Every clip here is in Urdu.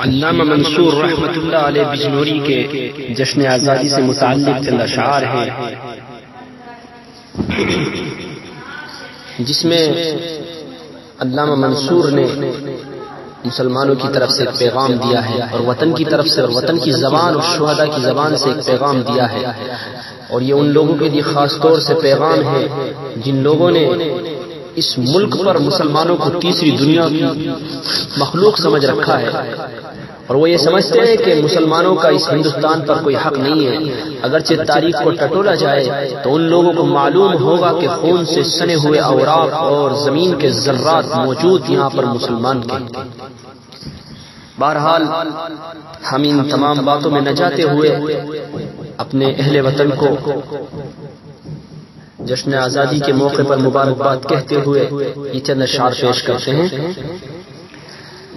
علامہ منصور رحمۃ اللہ علیہ بجنوری کے جشن آزادی سے متعلق چند اشعار ہیں جس میں علامہ منصور نے مسلمانوں کی طرف سے ایک پیغام دیا ہے اور وطن کی طرف سے اور وطن کی زبان اور شہداء کی زبان سے ایک پیغام دیا ہے، اور یہ ان لوگوں کے لیے خاص طور سے پیغام ہے جن لوگوں نے اس ملک پر مسلمانوں کو تیسری دنیا کی مخلوق سمجھ رکھا ہے، اور وہ یہ سمجھتے ہیں کہ مسلمانوں کا اس ہندوستان پر کوئی حق نہیں ہے۔ اگرچہ تاریخ کو ٹٹولا جائے تو ان لوگوں کو معلوم ہوگا کہ خون سے سنے ہوئے اوراق اور زمین کے ذرات موجود یہاں پر مسلمان کے۔ بہرحال ہم ان تمام باتوں میں نہ جاتے ہوئے اپنے اہل وطن کو جشن آزادی کے موقع پر مبارکباد کہتے ہوئے یہ چند اشعار پیش کرتے ہیں۔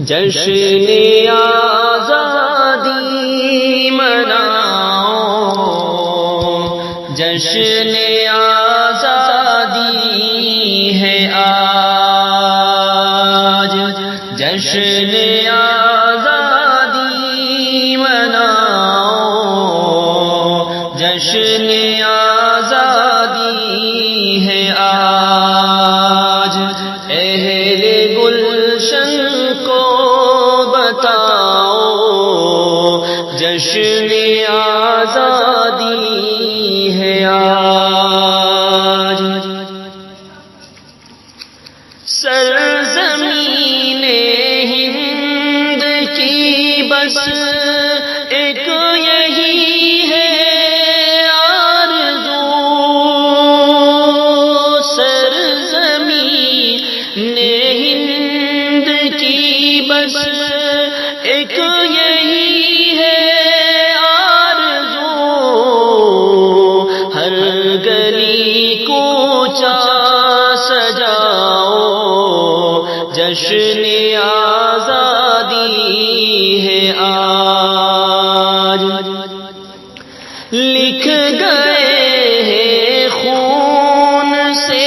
جشن آزادی مناؤ، جشن آزادی ہے آج، جشن آزادی مناؤ، جشن آزادی ہے آج، اہل گلشن کو بتاؤ، جشن آزادی ہے آج۔ سرزمین ہند کی بس ایک یہی ہے آرزو، سرزمین ہند کی بس ایک یہی ہے آرزو، ہر گلی کوچہ سجاؤ، جشن آزادی ہے آج۔ لکھ گئے ہیں خون سے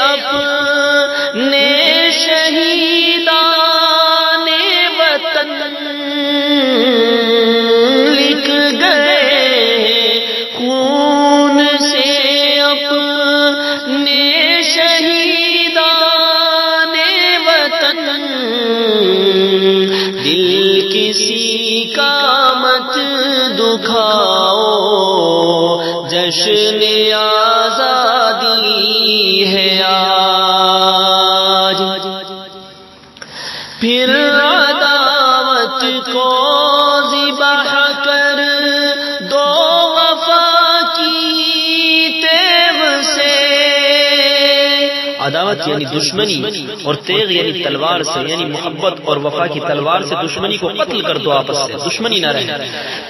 اپنے شہیدان وطن، لکھ گئے ہیں خون سے اپنے شہیدان وطن، دل کسی کا مت دکھاؤ، جشن آزادی ہے آج۔ پھر عداوت کو ذبح کر دو وفا کی تیغ سے، عداوت یعنی دشمنی اور تیغ یعنی تلوار سے، یعنی محبت اور وفا کی تلوار سے دشمنی کو قتل کر دو، آپس سے دشمنی نہ رہے۔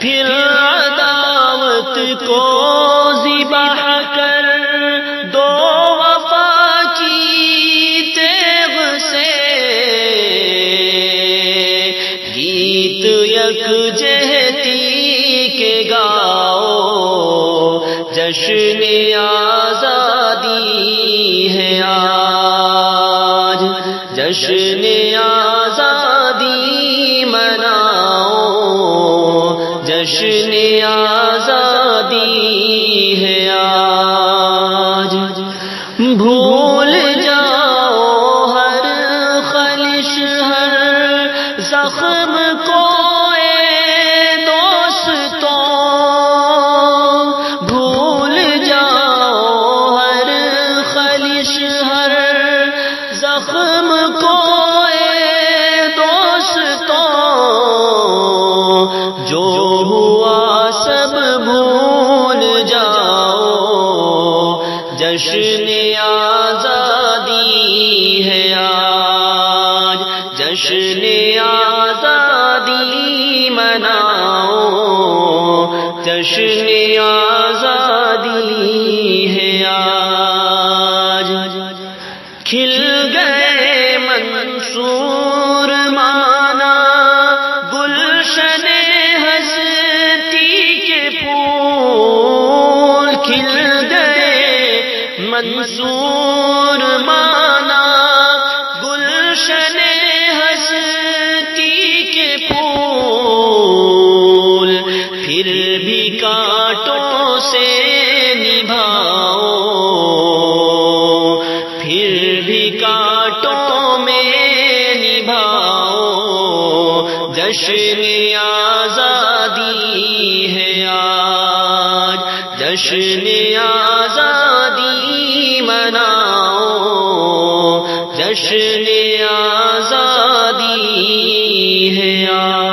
پھر عداوت کو ذبح کر دو وفا کی تیغ سے، گیت یکجہتی کے گاؤ، جشن آزادی ہے آج، جشن آزادی مناؤ، جشن آزادی ہے آج۔ بھول جاؤ ہر خلش ہر زخم کو اے دوستوں، بھول جاؤ ہر خلش ہر زخم کو اے دوستوں، جو ہوا سب بھول جاؤ، جشن آزادی ہے آج، جشن آزادی مناؤ، جشن آزادی ہے آج۔ کھل گئے منصور مانا گلشن ہستی کے پھول، کھل گئے منصور مانا گلشن ہستی کے پھول، جشن آزادی ہے آج، جشن آزادی مناؤ، جشن آزادی ہے آج۔